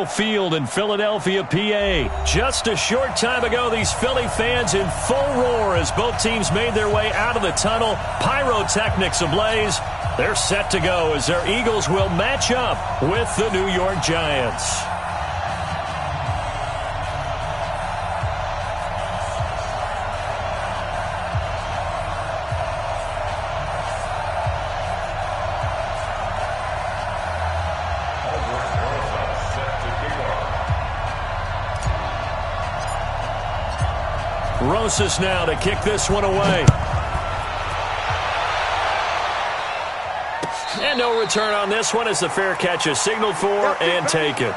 Lambeau Field in Philadelphia, PA. Just a short time ago, these Philly fans in full roar as both teams made their way out of the tunnel. Pyrotechnics ablaze. They're set to go as their Eagles will match up with the New York Giants. Rosas now to kick this one away. And no return on this one as the fair catch is signaled for and taken.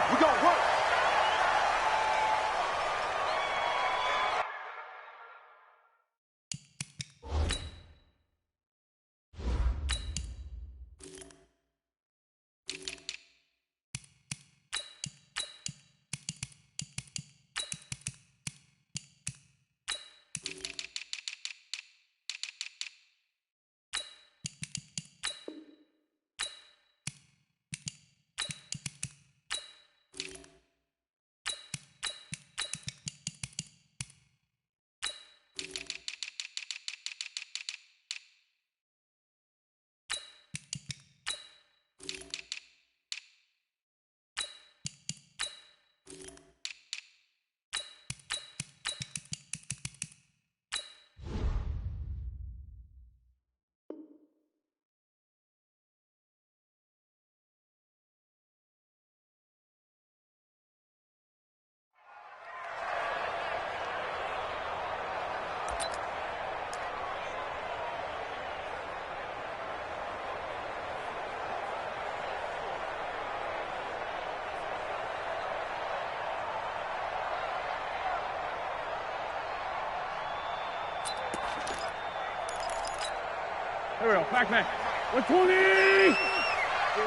Here we go, back. 120! Here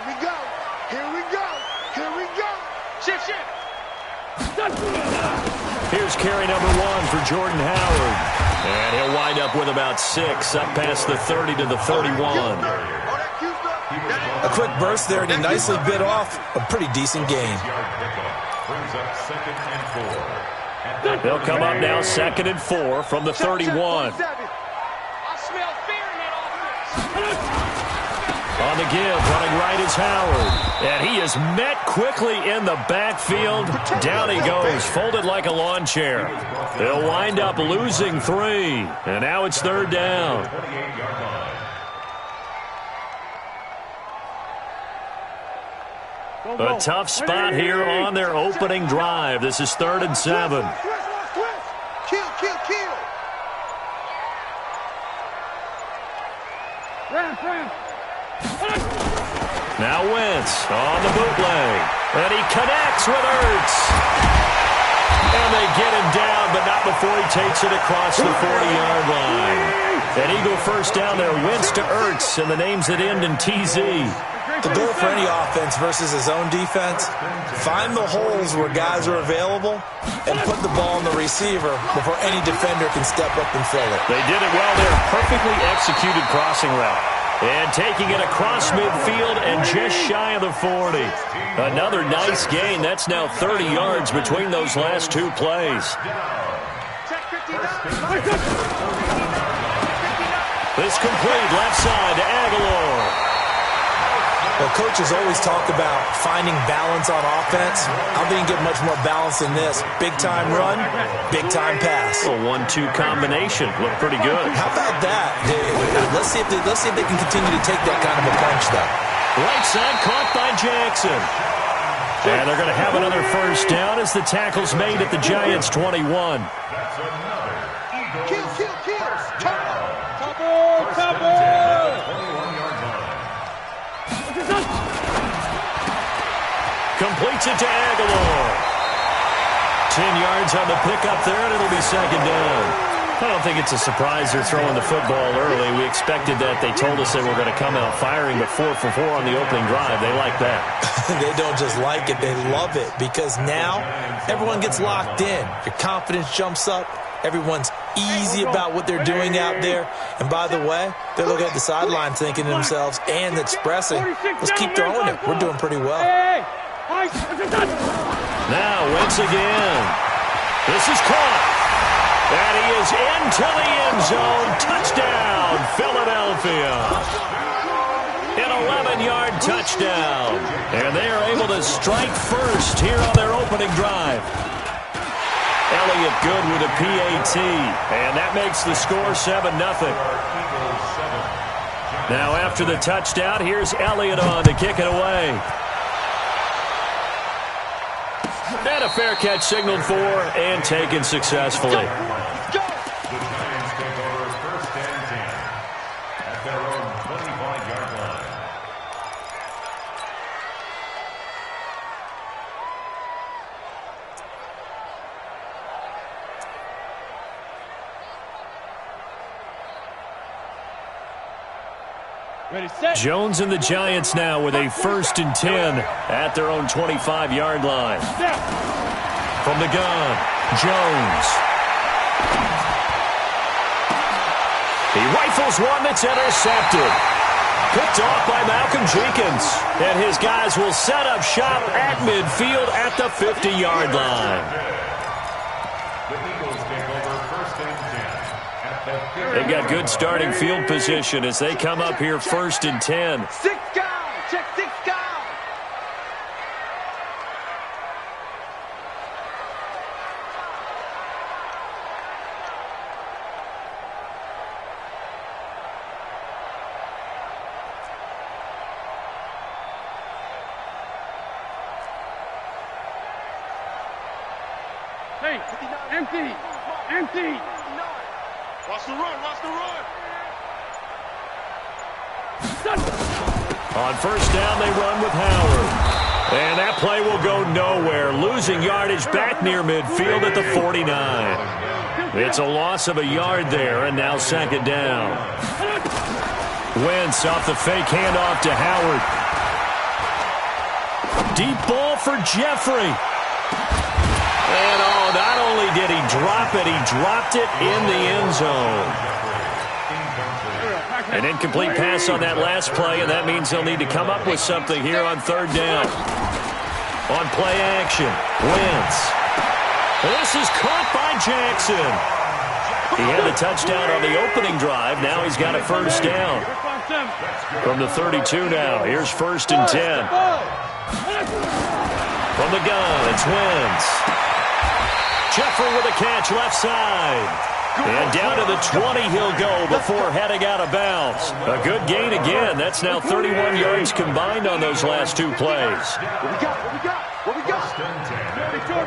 we go. Here we go. Shift. Here's carry number 1 for Jordan Howard. And he'll wind up with about 6, up past the 30 to the 31. A quick burst there, and he nicely bit off a pretty decent gain. They'll come up now 2nd and 4 from the 31. On the give, running right is Howard. And he is met quickly in the backfield. Down he goes, folded like a lawn chair. They'll wind up losing 3. And now it's 3rd down. A tough spot here on their opening drive. This is 3rd and 7. Kill. Ram. Now Wentz on the bootleg. And he connects with Ertz. And they get him down, but not before he takes it across the 40-yard line. An Eagle first down there. Wentz to Ertz, and the names that end in TZ. The goal for any offense versus his own defense, find the holes where guys are available and put the ball in the receiver before any defender can step up and fill it. They did it well there. Perfectly executed crossing route. And taking it across midfield and just shy of the 40. Another nice gain. That's now 30 yards between those last 2 plays. This complete left side to Aguilar. Well, coaches always talk about finding balance on offense. I don't think you get much more balance than this. Big-time run, big-time pass. A 1-2 combination. Looked pretty good. How about that? Let's see if they can continue to take that kind of a punch, though. Right side caught by Jackson. And they're going to have another first down as the tackle's made at the Giants' 21. Kill. Couple. Completes it to Aguilar. 10 yards on the pickup there, and it'll be 2nd down. I don't think it's a surprise they're throwing the football early. We expected that. They told us they were going to come out firing, but 4 for 4 on the opening drive. They like that. They don't just like it, they love it, because now everyone gets locked in. Your confidence jumps up. Everyone's easy about what they're doing out there. And by the way, they're looking at the sideline thinking to themselves and expressing, let's keep throwing it. We're doing pretty well. Now Wentz again. This is caught. And he is into the end zone. Touchdown, Philadelphia. An 11-yard touchdown. And they are able to strike first here on their opening drive. Elliott good with a PAT. And that makes the score 7-0. Now after the touchdown, here's Elliott on to kick it away. And a fair catch signaled for and taken successfully. Go. The Giants take over 1st and 10 at their own 25-yard line. Ready, set. Jones and the Giants now with a 1st and 10 at their own 25-yard line. Step. From the gun, Jones. He rifles one that's intercepted. Picked off by Malcolm Jenkins. And his guys will set up shop at midfield at the 50-yard line. The Eagles take over 1st and 10 at the 50. They've got good starting field position as they come up here 1st and 10. 6 down. Check 6 down. Hey, empty. Empty. Watch the run. Watch the run. On 1st down, they run with Howard. And that play will go nowhere. Losing yardage back near midfield at the 49. It's a loss of a yard there, and now 2nd down. Wentz off the fake handoff to Howard. Deep ball for Jeffrey. And not only did he drop it, he dropped it in the end zone. An incomplete pass on that last play, and that means they'll need to come up with something here on 3rd down. On play action, Wentz. This is caught by Jackson. He had the touchdown on the opening drive. Now he's got a 1st down. From the 32 now, here's 1st and 10. From the gun, it's Wentz. Jeffrey with a catch left side. And down to the 20 he'll go before heading out of bounds. A good gain again. That's now 31 yards combined on those last 2 plays. What we got? What we got? What we got? Jordy.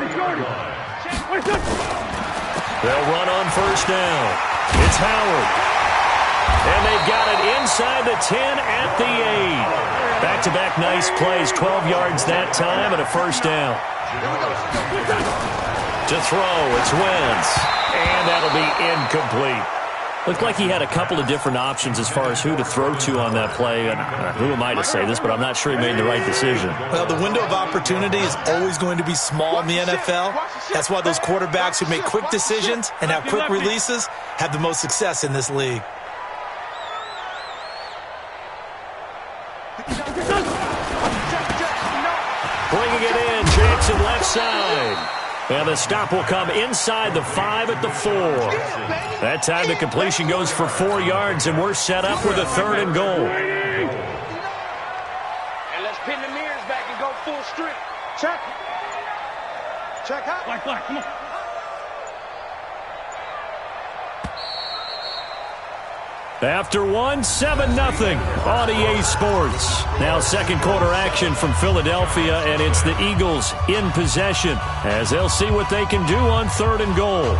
They'll run on 1st down. It's Howard. And they've got it inside the 10 at the 8. Back-to-back nice plays. 12 yards that time and a 1st down. To throw, it's Wentz. And that'll be incomplete. Looked like he had a couple of different options as far as who to throw to on that play. And who am I to say this, but I'm not sure he made the right decision. Well, the window of opportunity is always going to be small in the NFL. That's why those quarterbacks who make quick decisions and have quick releases have the most success in this league. Bringing it in, Jackson left side. And the stop will come inside the 5 at the 4. That time the completion goes for 4 yards, and we're set up with a 3rd and goal. And let's pin the mirrors back and go full strip. Check. Check out. Black, come on. After 1, 7-0 on EA Sports. Now 2nd quarter action from Philadelphia, and it's the Eagles in possession as they'll see what they can do on 3rd and goal.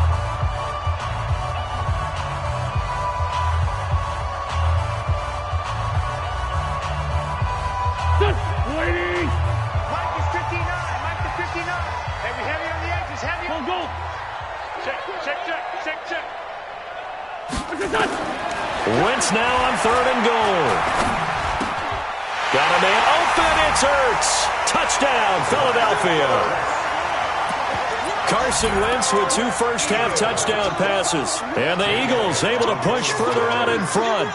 Waiting. Mike is 59. Mike is 59. Heavy on the edges. Heavy on Go. Check. Wentz now on 3rd and goal. Got a man open. It's Ertz. Touchdown, Philadelphia. Carson Wentz with 2 first-half touchdown passes. And the Eagles able to push further out in front.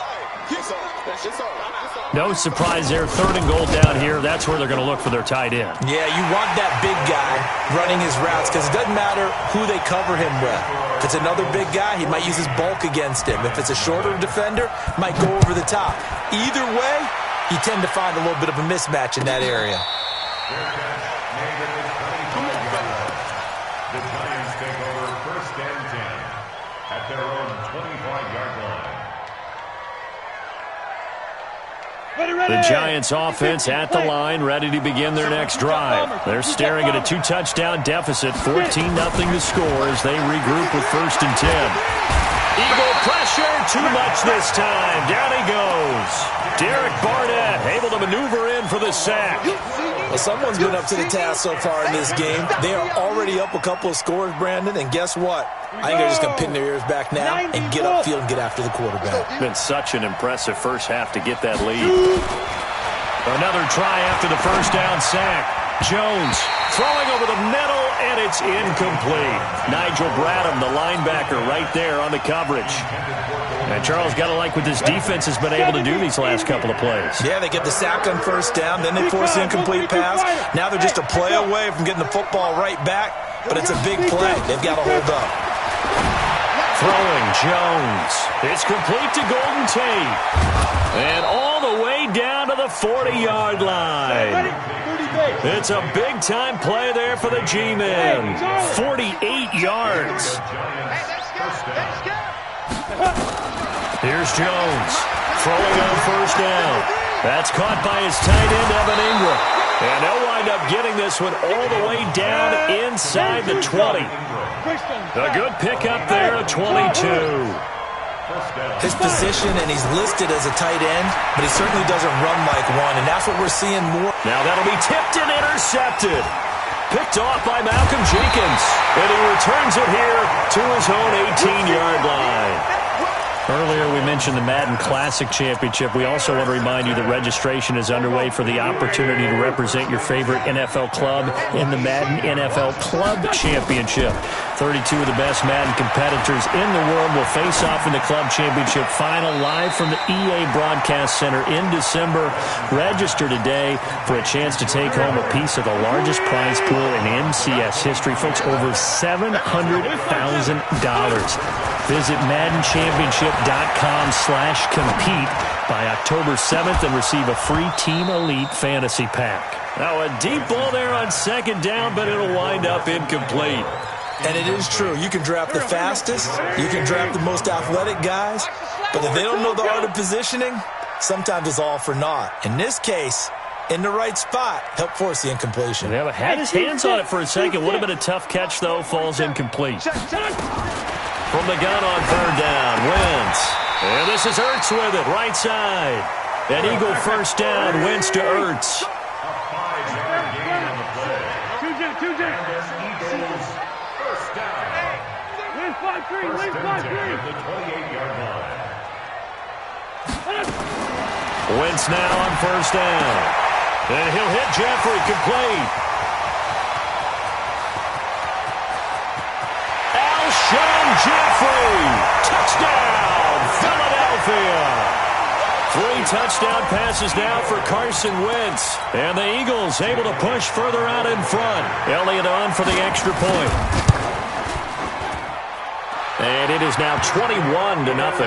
It's over. No surprise there. 3rd and goal down here. That's where they're going to look for their tight end. Yeah, you want that big guy running his routes because it doesn't matter who they cover him with. If it's another big guy, he might use his bulk against him. If it's a shorter defender, might go over the top. Either way, you tend to find a little bit of a mismatch in that area. The Giants take over 1st and 10 at their own 25-yard line. The Giants offense at the line, ready to begin their next drive. They're staring at a 2-touchdown deficit, 14-0 to score as they regroup with 1st and 10. Eagle pressure, too much this time. Down he goes. Derek Barnett able to maneuver in for the sack. Well, someone's been up to the task so far in this game. They are already up a couple of scores, Brandon, and guess what? I think they're just going to pin their ears back now and get upfield and get after the quarterback. Been such an impressive first half to get that lead. Another try after the 1st down sack. Jones throwing over the middle, and it's incomplete. Nigel Bradham, the linebacker, right there on the coverage. And Charles, got to like what this defense has been able to do these last couple of plays. Yeah, they get the sack on 1st down, then they force the incomplete pass. Now they're just a play away from getting the football right back, but it's a big play. They've got to hold up. Throwing Jones. It's complete to Golden Tate. And all the way down to the 40-yard line. It's a big-time play there for the G-men. 48 yards. Here's Jones. Throwing on 1st down. That's caught by his tight end, Evan Ingram. And they'll wind up getting this one all the way down inside the 20. A good pickup there at 22. His position, and he's listed as a tight end, but he certainly doesn't run like one, and that's what we're seeing more. Now that'll be tipped and intercepted. Picked off by Malcolm Jenkins. And he returns it here to his own 18-yard line. Earlier, we mentioned the Madden Classic Championship. We also want to remind you that registration is underway for the opportunity to represent your favorite NFL club in the Madden NFL Club Championship. 32 of the best Madden competitors in the world will face off in the Club Championship final live from the EA Broadcast Center in December. Register today for a chance to take home a piece of the largest prize pool in MCS history. Folks, over $700,000. Visit MaddenChampionship.com/compete by October 7th and receive a free Team Elite Fantasy Pack. Now a deep ball there on 2nd down, but it'll wind up incomplete. And it is true. You can draft the fastest. You can draft the most athletic guys. But if they don't know the art of positioning, sometimes it's all for naught. In this case, in the right spot, help force the incompletion. Yeah, but had his hands on it for a second. Would have been a tough catch, though. Falls incomplete. From the gun on 3rd down, Wentz. And this is Ertz with it, right side. An Eagle 1st down, Wentz to Ertz. A 5-yard gain on the play. Two Jack. Eagles 1st down. Win 5-3. Win 1st and 10 5-3. at the 28-yard line. Wentz now on 1st down. And he'll hit Jeffrey, complete. Alshon Jeffrey, touchdown, Philadelphia. 3 touchdown passes now for Carson Wentz. And the Eagles able to push further out in front. Elliott on for the extra point. And it is now 21-0. Makes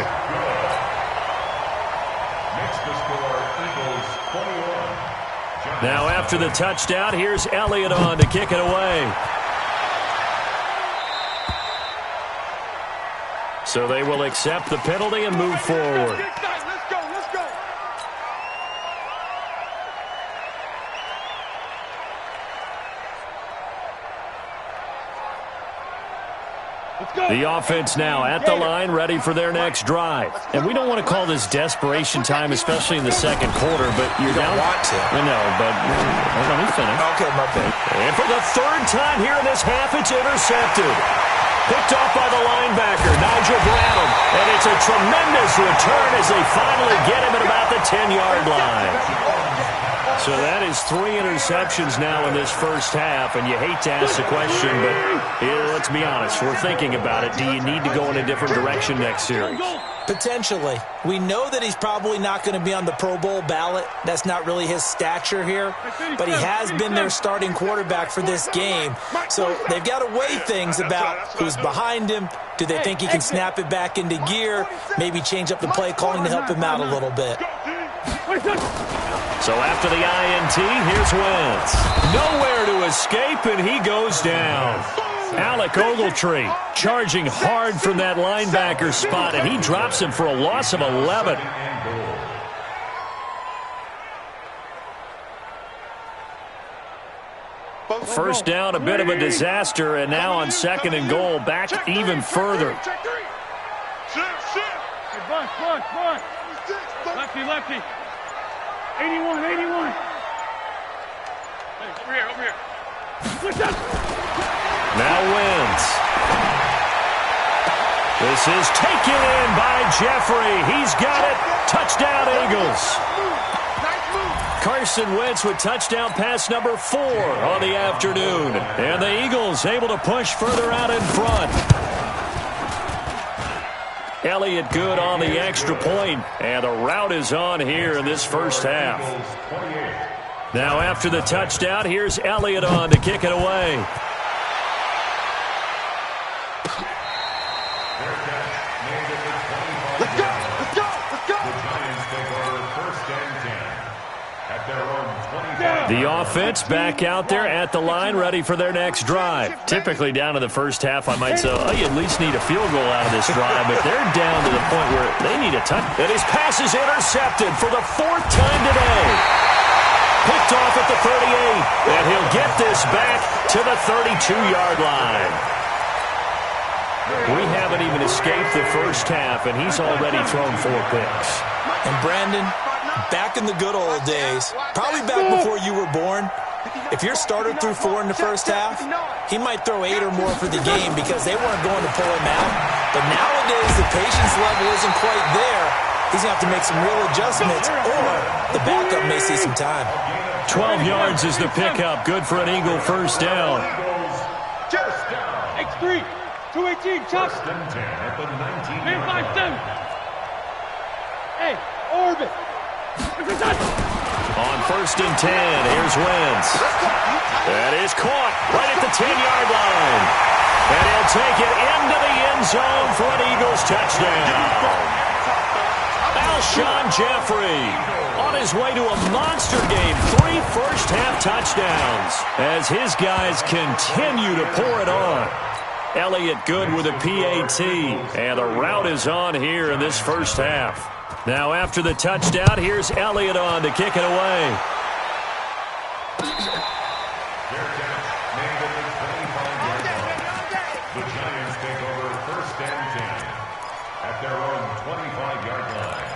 the score Eagles 21. Now after the touchdown, here's Elliott on to kick it away. So they will accept the penalty and move forward. Let's go. The offense now at the line, ready for their next drive. And we don't want to call this desperation time, especially in the 2nd quarter, but you're down. Want to. I know, but let me finish. Okay, my bad. And for the 3rd time here in this half, it's intercepted. Picked off by the linebacker, Nigel Bradham. And it's a tremendous return as they finally get him at about the 10-yard line. So that is 3 interceptions now in this first half, and you hate to ask the question, but let's be honest, we're thinking about it. Do you need to go in a different direction next series? Potentially. We know that he's probably not going to be on the Pro Bowl ballot. That's not really his stature here. But he has been their starting quarterback for this game. So they've got to weigh things about who's behind him. Do they think he can snap it back into gear? Maybe change up the play calling to help him out a little bit. So after the INT, here's Wentz. Nowhere to escape, and he goes down. Alec Ogletree charging hard from that linebacker spot, and he drops him for a loss of 11. First down, a bit of a disaster, and now on 2nd and goal, back even further. Lefty. 81. Hey, over here. Now Wentz. This is taken in by Jeffrey. He's got it. Touchdown, Eagles. Carson Wentz with touchdown pass number 4 on the afternoon. And the Eagles able to push further out in front. Elliott good on the extra point, and the route is on here in this first half. Now after the touchdown, here's Elliott on to kick it away. Let's go! The Giants take over 1st and 10 at their own 25. The offense back out there at the line, ready for their next drive. Typically down in the first half, I might say, oh, you at least need a field goal out of this drive, but they're down to the point where they need a touch. And his pass is intercepted for the 4th time today. Picked off at the 38, and he'll get this back to the 32-yard line. We haven't even escaped the first half, and he's already thrown 4 picks. And Brandon, back in the good old days, probably back before you were born, if your starter threw 4 in the first half, he might throw 8 or more for the game because they weren't going to pull him out. But nowadays, the patience level isn't quite there. He's going to have to make some real adjustments, or the backup may see some time. 12 yards is the pickup. Good for an Eagle first down. X3, 218, Chuck. 1st and 10 at the 19. Man 5-7. Hey, orbit. On 1st and 10, here's Wentz. That is caught right at the 10-yard line. And he'll take it into the end zone for an Eagles touchdown. Alshon Jeffrey on his way to a monster game. 3 first-half touchdowns as his guys continue to pour it on. Elliott good with a PAT, and the route is on here in this first half. Now after the touchdown, here's Elliott on to kick it away. The Giants take over 1st and 10 at their own 25-yard line.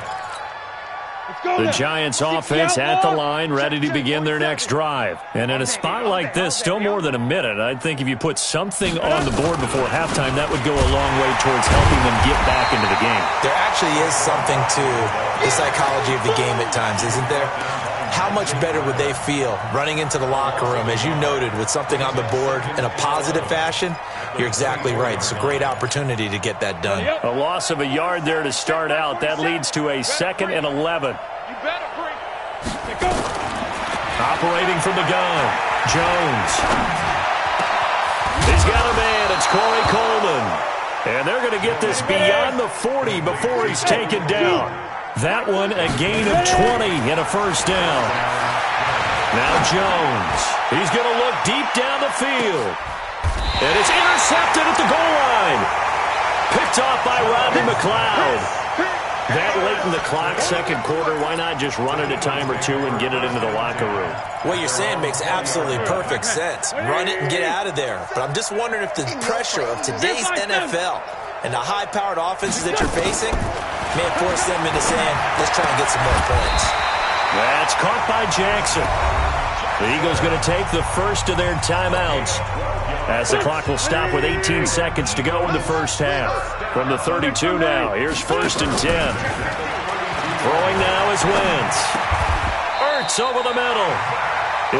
The Giants offense at the line, ready to begin their next drive. And in a spot like this, still more than a minute, I think if you put something on the board before halftime, that would go a long way towards helping them get back into the game. There actually is something to the psychology of the game at times, isn't there? How much better would they feel running into the locker room, as you noted, with something on the board in a positive fashion? You're exactly right. It's a great opportunity to get that done. A loss of a yard there to start out. That leads to a 2nd and 11. Operating from the gun, Jones. He's got a man. It's Corey Coleman. And they're going to get this beyond the 40 before he's taken down. That one a gain of 20 and a first down. Now Jones. He's going to look deep down the field. And it's intercepted at the goal line. Picked off by Rodney McLeod. That late in the clock, 2nd quarter, why not just run it a time or 2 and get it into the locker room? What you're saying makes absolutely perfect sense. Run it and get out of there. But I'm just wondering if the pressure of today's NFL and the high-powered offenses that you're facing may force them into saying, let's try and get some more points. That's caught by Jackson. The Eagles going to take the first of their timeouts as the clock will stop with 18 seconds to go in the first half. From the 32 now, here's 1st and 10. Throwing now is Wentz. Ertz over the middle.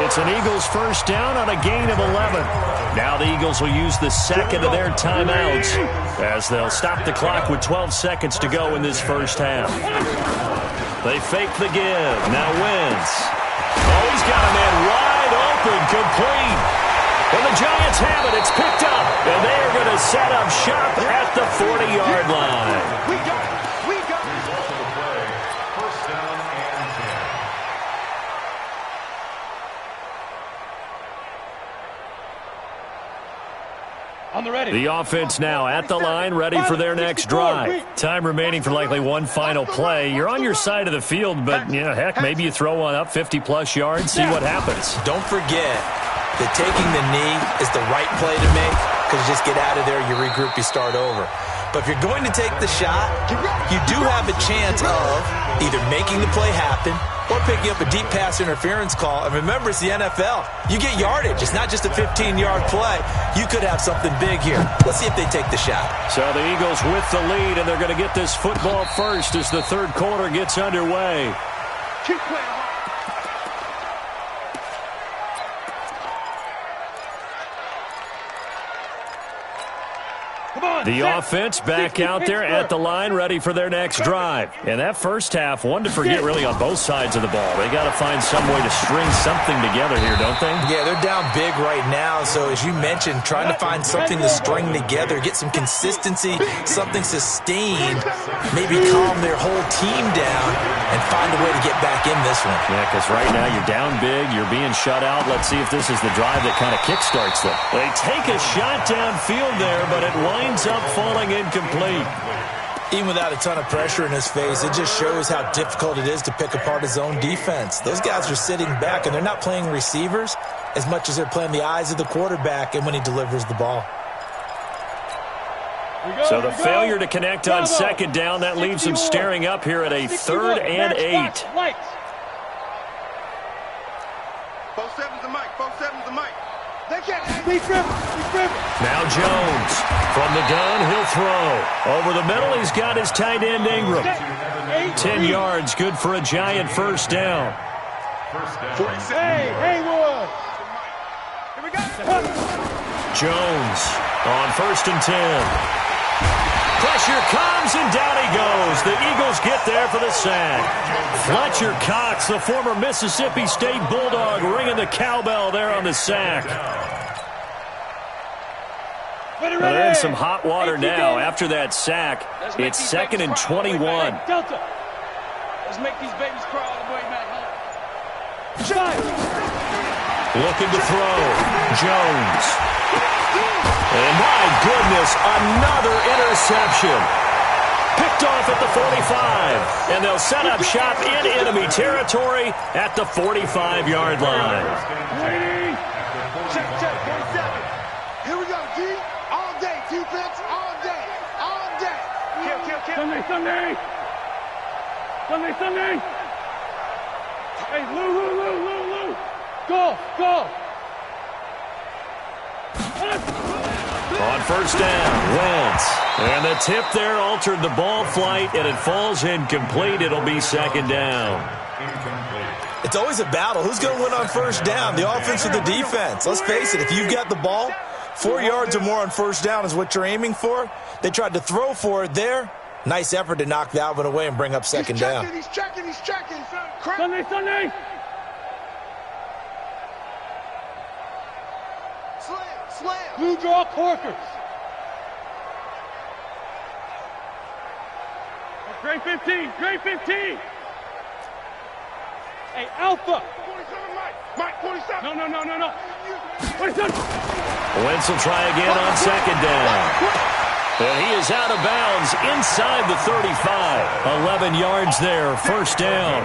It's an Eagles first down on a gain of 11. Now the Eagles will use the second of their timeouts as they'll stop the clock with 12 seconds to go in this first half. They fake the give. Now Wentz. Oh, he's got a man wide open, complete. And the Giants have it. It's picked up. And they are going to set up shop at the 40-yard line. We got it. We got it. Result of the play, first down and 10. On the ready. The offense now at the line, ready for their next drive. Time remaining for likely one final play. You're on your side of the field, but, you know, heck, maybe you throw one up 50-plus yards, see what happens. Don't forget that taking the knee is the right play to make because you just get out of there, you regroup, you start over. But if you're going to take the shot, you do have a chance of either making the play happen or picking up a deep pass interference call. And remember, it's the NFL. You get yardage. It's not just a 15-yard play. You could have something big here. Let's see if they take the shot. So the Eagles with the lead, and they're going to get this football first as the third quarter gets underway. Keep playing. The offense back out there at the line, ready for their next drive. And that first half, one to forget really on both sides of the ball. They got to find some way to string something together here, don't they? Yeah, they're down big right now. So as you mentioned, trying to find something to string together, get some consistency, something sustained, maybe calm their whole team down and find a way to get back in this one. Yeah, because right now you're down big, you're being shut out. Let's see if this is the drive that kind of kickstarts them. They take a shot downfield there, but it winds up falling incomplete. Even without a ton of pressure in his face, it just shows how difficult it is to pick apart his own defense. Those guys are sitting back, and they're not playing receivers as much as they're playing the eyes of the quarterback and when he delivers the ball. So the failure to connect on second down, that leaves them staring up here at a 3rd and 8. 4-7's the mic. 4-7's the mic. They can't. Now Jones from the gun, he'll throw. Over the middle, he's got his tight end Ingram. 10 yards, good for a Giant first down. Hey, Haywood. Here we go. Jones on 1st and 10. Pressure comes, and down he goes. The Eagles get there for the sack. Fletcher Cox, the former Mississippi State Bulldog, ringing the cowbell there on the sack. Well, they're in some hot water now after that sack. It's 2nd and 21. Delta. Let's make these babies crawl all the way back home. Looking to throw. Jones. And my goodness, another interception. Picked off at the 45. And they'll set up shop in enemy territory at the 45-yard line. Check, 47. Here we go, G. All day, defense, all day, all day. Kill. Sunday. Hey, Lou. Go. On first down, Wentz. And the tip there altered the ball flight, and it falls incomplete. It'll be 2nd down. It's always a battle. Who's going to win on first down, the offense or the defense? Let's face it, if you've got the ball, 4 yards or more on first down is what you're aiming for. They tried to throw for it there. Nice effort to knock that one away and bring up 2nd down. He's checking. Sunday. Slam. Blue draw Corkers. Grade 15. Hey, Alpha. 47, Mike. 47. No. 47. Wentz will try again on 2nd down. And he is out of bounds inside the 35. 11 yards there, first down.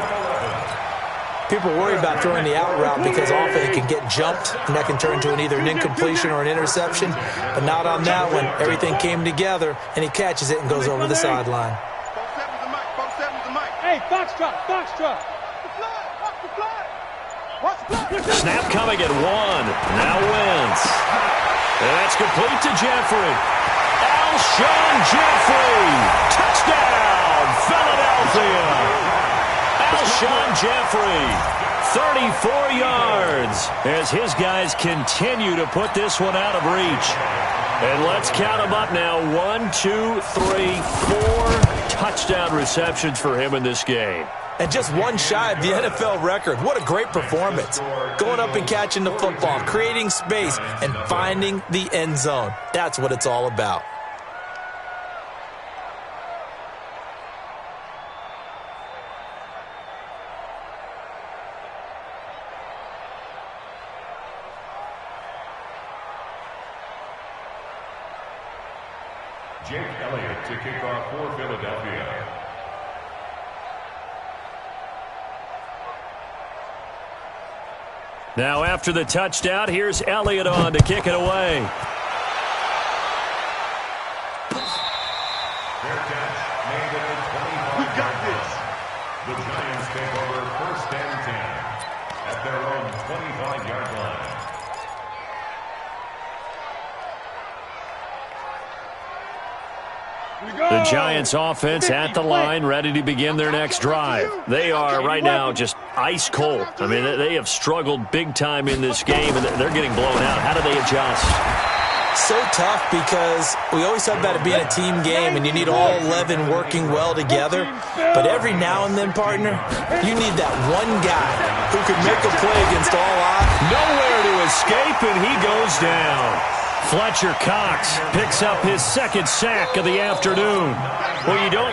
People worry about throwing the out route because often it can get jumped, and that can turn into either an incompletion or an interception. But not on that one. Everything came together, and he catches it and goes over the sideline. 47's the mic. Hey, Foxtrot. Watch the flag. Snap coming at 1. Now Wentz. That's complete to Jeffrey. Alshon Jeffrey. Touchdown, Philadelphia. Alshon Jeffrey 34 yards as his guys continue to put this one out of reach. And let's count them up now. 1, 2, 3, 4 touchdown receptions for him in this game. And just one shy of the NFL record. What a great performance. Going up and catching the football, creating space, and finding the end zone. That's what it's all about. Jake Elliott to kick off for Philadelphia. Now after the touchdown, here's Elliott on to kick it away. Fair catch made at the 25. We got this. The Giants take over 1st and 10 at their own 25-yard line. The Giants offense at the line, ready to begin their next drive. They are right now just ice cold. I mean, they have struggled big time in this game, and they're getting blown out. How do they adjust? So tough because we always talk about it being a team game and you need all 11 working well together. But every now and then, partner, you need that one guy who can make a play against all odds. Nowhere to escape, and he goes down. Fletcher Cox picks up his second sack of the afternoon. Well, you don't